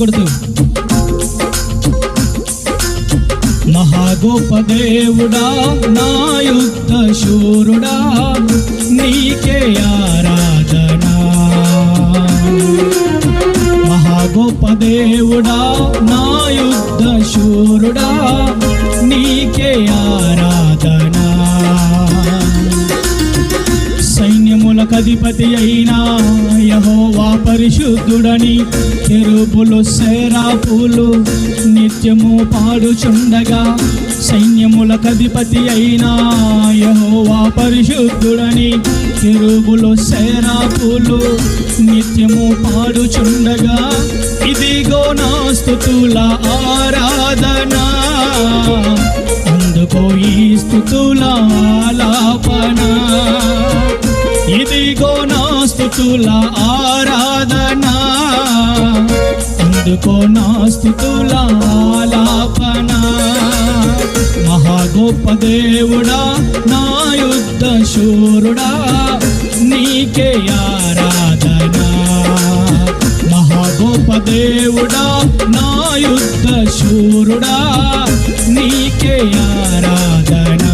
కొడుతూ మహాగోప దేవుడా నా యుద్ధ శూరుడా నీకే ఆరాధనా మహాగోప దేవుడా నా యుద్ధ శూరుడా నీకే ఆరాధనా సైన్యములకు అధిపతి అయినా యెహోవా పరిశుద్ధుడని కెరూబులు సెరాఫులు నిత్యము పాడుచుండగా సైన్యములకు అధిపతి అయినా యెహోవా పరిశుద్ధుడని కెరూబులు సెరాఫులు నిత్యము పాడుచుండగా ఇదిగో నా స్తుతుల ఆరాధనా అందుకో ఈ స్తుతుల ఆలాపన ఇదిగో నా స్తుతుల ఆరాధనా అందుకో నా స్తుతుల ఆలాపన మహాగోప దేవుడా నా యుద్ధ శూరుడా నీకే ఆరాధనా మహాగోప దేవుడా నా యుద్ధ శూరుడా నీకే ఆరాధనా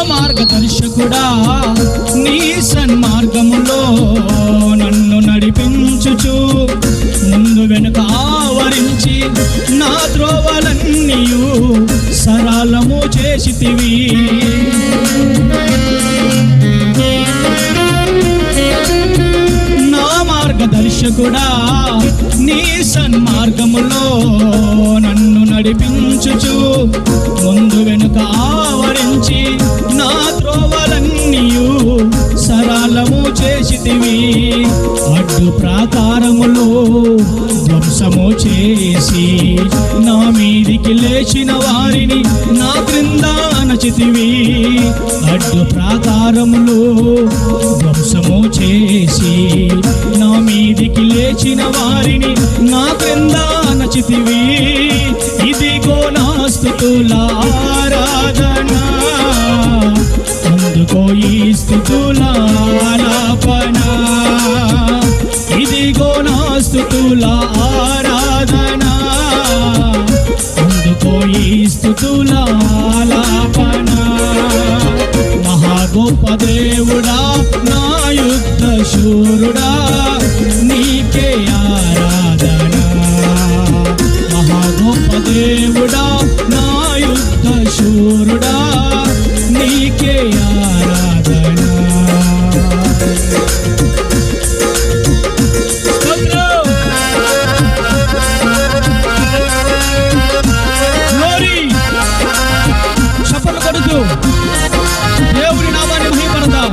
మార్గదర్శకుడా నీ సన్మార్గములో నన్ను నడిపించుచు ముందు వెనుక ఆవరించి నా త్రోవలన్నీయు సరళము చేసితివి నా మార్గదర్శకుడా నీ సన్మార్గములో నన్ను నడిపించుచు ముందు వెనుక ఆవరించి నా త్రోవలన్నీయు సరళము చేసితివి అడ్డు ప్రాకారములో ధ్వంసము చేసి నా మీదికి లేచిన వారిని నా క్రింద అణచితివి అడ్డు ప్రాకారములో ధ్వంసము చేసి నా మీదికి లేచిన వారిని నా క్రింద అణచితివి ఇదిగో నా స్తుతుల ఆరాధనా అందుకో ఈ స్తుతుల ఆలాపన ఇదిగో నా స్తుతుల ఆరాధనా అందుకో ఈ స్తుతుల ఆలాపన మహాగోప దేవుడా నా యుద్ధ శూరుడా నీకే ఆరాధనా మహాగోప దేవుడా నా యుద్ధ శూరుడా నీకే ఆరాధనా చప్పట్లు కొడుతూ దేవుని నామాన్ని మహిమపడదాం.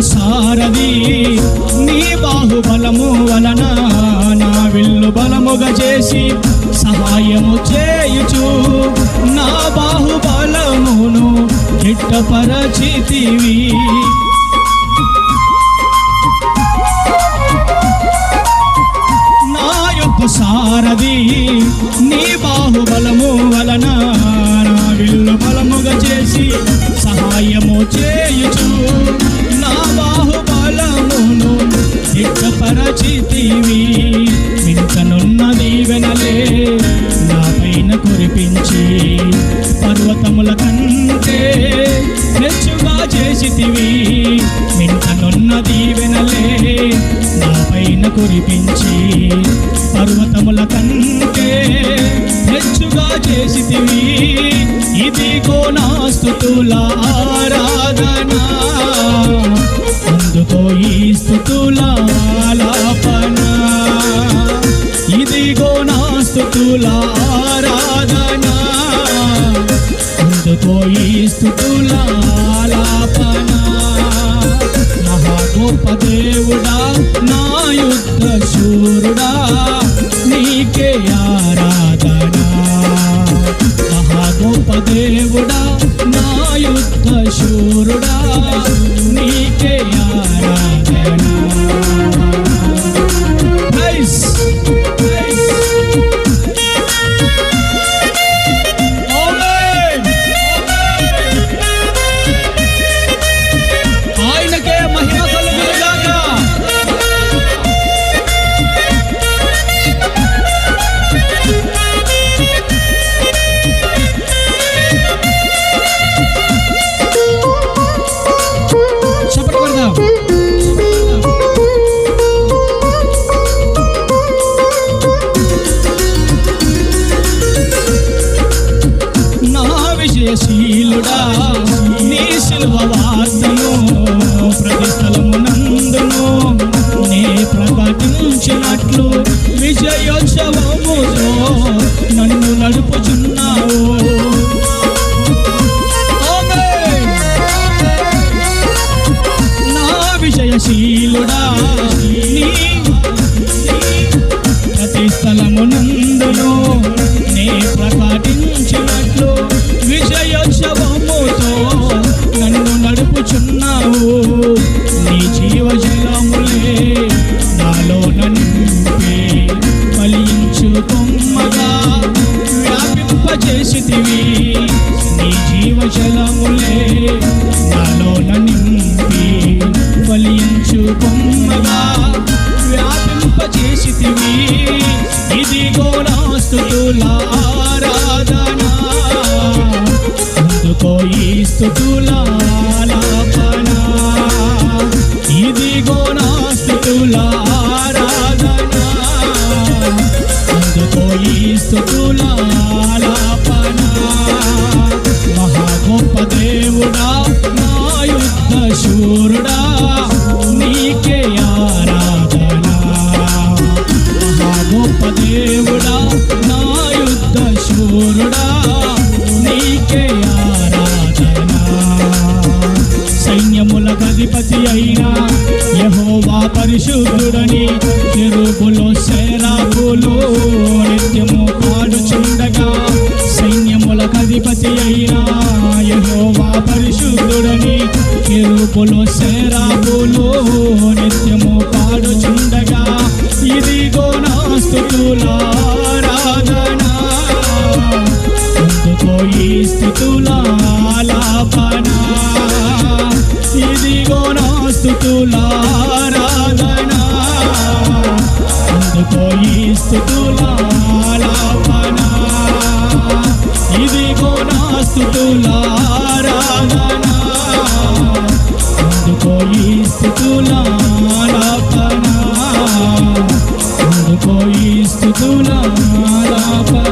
సారథి నీ బాహుబలము వలన నా విల్లు బలముగా చేసి సహాయము చేయుచు నా బాహుబలమును గిట్టపరచితివి నా యొక్క సారథి నీ బాహు బాహుబలము వలన నా విల్లు బలముగా చేసి సహాయము చేయుచు నా బాహుబలమును సిద్ధపరచితివి. మింకనున్న దీవెనలే నా పైన కురిపించి పర్వతముల కంటే హెచ్చుగా చేసితివి. మింకనున్న దీవెనలే నా పైన కురిపించి పర్వతముల కంటే హెచ్చుగా చేసితివి. ఇదిగో నా స్తుతుల ఆరాధన, అందుకో ఈ స్తుతుల ఆలాపన. ఇదిగో నా స్తుతుల ఆరాధన, అందుకో ఈ స్తుతుల ఆలాపన. మహా గొప్ప దేవుడా నా యుద్ధ శూరుడా నీకే ఆరాధన. మహా గొప్ప దేవుడా నా యుద్ధ శూరుడా నీకే ఆరాధన. ప్రైజ్ ఆయనకే మహిమ కలుగునుగాక. విజయశీలుడా నీ సిలువ వార్తను ప్రతి స్థలమునందును నే ప్రకటించినట్లు విజయోత్సవముతో నన్ను నడుపుచున్నావు. నా విజయశీలుడా నీ ప్రతి స్థలమునందును నే ప్రకటించినట్లు విజయోత్సవముతో నన్ను నడుపుచున్నావు. నీ జీవజలములే నాలోన నింపి ఫలించు కొమ్మగా వ్యాపింపజేసితివి. నీ జీవజలములే నాలోన నింపి ఫలించు కొమ్మగా వ్యాపింపజేసితివి. ఇదిగో నా స్తుతుల ఆరాధన, అందుకో ఈ స్తుతుల ఆలాపన. ఇదిగో నా స్తుతుల ఆరాధన, అందుకో ఈ స్తుతుల ఆలాపన. మహా గొప్ప దేవుడా నా యుద్ధ శూరుడా నీకే ఆరాధన. మహా గొప్ప దేవుడా నా యుద్ధ శూరుడా నీకే ఆరాధన. సైన్యములకు అధిపతి అయిన యెహోవా పరిశుద్ధుడని కెరూబులు సెరాఫులు నిత్యము పాడుచుండగా. సైన్యములకు అధిపతి అయిన యెహోవా పరిశుద్ధుడని కెరూబులు సెరాఫులు నిత్యము పాడుచుండగా. ఇదిగో నా స్తుతుల ఆరాధన, అందుకో ఈ స్తుతుల ఆలాపన. ఇదిగో నా స్తుతుల ఆరాధన, అందుకో ఈ స్తుతుల ఆలాపన. ఇదిగో నా స్తుతుల ఆరాధన, అందుకో ఈ స్తుతుల ఆలాపన. అందుకో ఈ స్తుతుల ఆలాపన.